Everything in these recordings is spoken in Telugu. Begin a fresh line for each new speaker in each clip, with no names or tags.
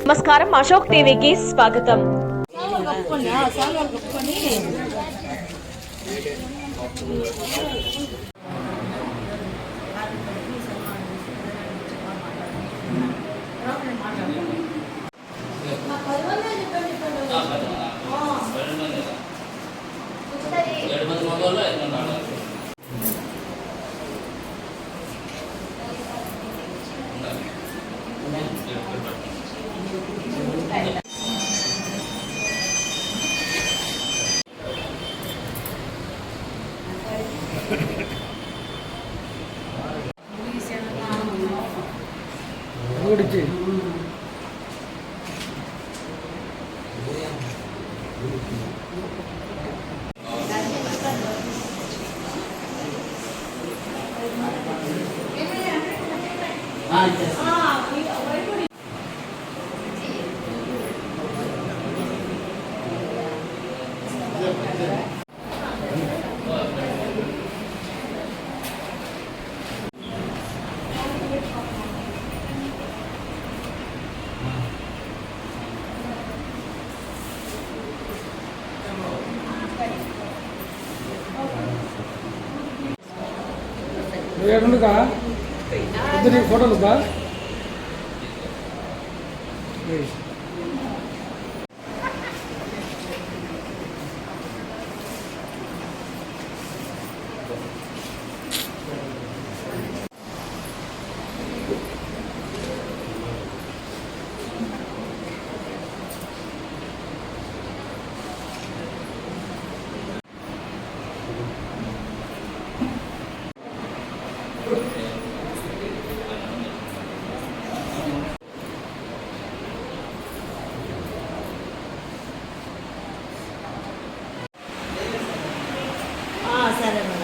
నమస్కారం, అశోక్ టీవీకి స్వాగతం.
ఏడుగా ఇద్దరు ఫోటోలు ఉందా?
సరే మేడం.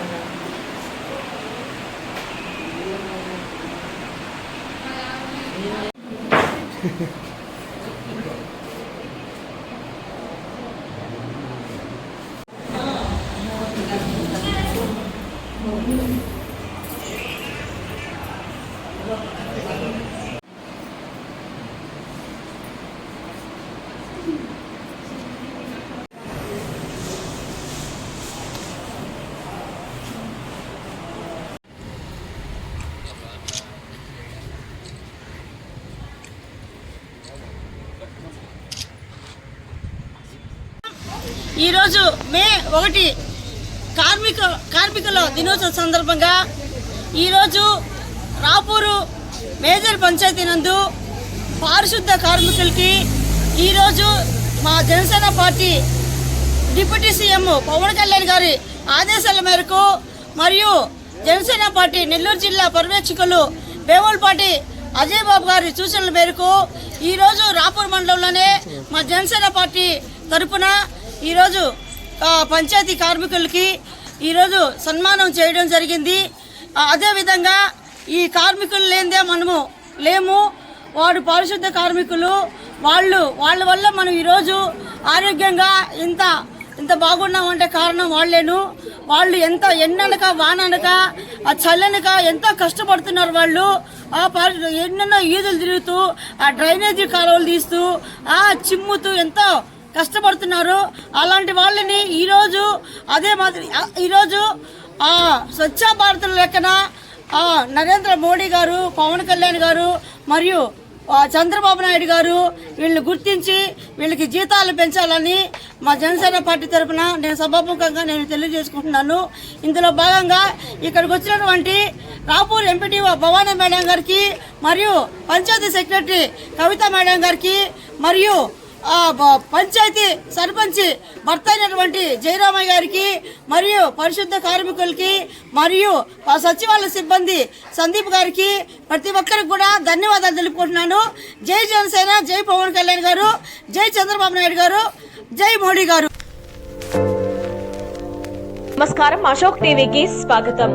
ఈరోజు మే 1 కార్మికుల దినోత్సవం సందర్భంగా ఈరోజు రాపూరు మేజర్ పంచాయతీ నందు పారిశుద్ధ కార్మికులకి ఈరోజు మా Janasena party deputy CM Pawan Kalyan గారి ఆదేశాల మేరకు మరియు జనసేన పార్టీ నెల్లూరు జిల్లా పర్యవేక్షకులు వేములపాటి అజయ్ బాబు గారి సూచనల మేరకు ఈరోజు రాపూర్ మండలంలోనే మా జనసేన పార్టీ తరఫున ఈరోజు పంచాయతీ కార్మికులకి ఈరోజు సన్మానం చేయడం జరిగింది. అదేవిధంగా ఈ కార్మికులు లేనిదే మనము లేము. వారు పారిశుద్ధ కార్మికులు. వాళ్ళ వల్ల మనం ఈరోజు ఆరోగ్యంగా ఇంత బాగున్నామంటే కారణం వాళ్ళేను. వాళ్ళు ఎంత ఎండనక వాననక ఆ చల్లనక ఎంతో కష్టపడుతున్నారు. వాళ్ళు ఎన్నెన్నో ఈదులు తిరుగుతూ ఆ డ్రైనేజీ కాలువలు తీస్తూ చిమ్ముతూ ఎంతో కష్టపడుతున్నారు. అలాంటి వాళ్ళని ఈరోజు అదే మాదిరి ఈరోజు స్వచ్ఛ భారత్ లెక్కన నరేంద్ర మోడీ గారు, పవన్ కళ్యాణ్ గారు మరియు చంద్రబాబు నాయుడు గారు వీళ్ళని గుర్తించి వీళ్ళకి జీతాలు పెంచాలని మా జనసేన పార్టీ తరఫున నేను సభాముఖంగా తెలియజేసుకుంటున్నాను. ఇందులో భాగంగా ఇక్కడికి వచ్చినటువంటి రాపూర్ ఎంపీడీఓ భవానీ మేడం గారికి మరియు పంచాయతీ సెక్రటరీ కవిత మేడం గారికి మరియు పంచాయతీ సర్పంచి భర్త అయినటువంటి జయరామయ్య గారికి మరియు పరిశుద్ధ కార్మికులకి మరియు సచివాలయ సిబ్బంది సందీప్ గారికి ప్రతి ఒక్కరికి కూడా ధన్యవాదాలు తెలుపుకుంటున్నాను. జై జనసేన, జై పవన్ కళ్యాణ్ గారు, జై చంద్రబాబు నాయుడు గారు, జై మోడీ గారు.
నమస్కారం, అశోక్ టీవీకి స్వాగతం.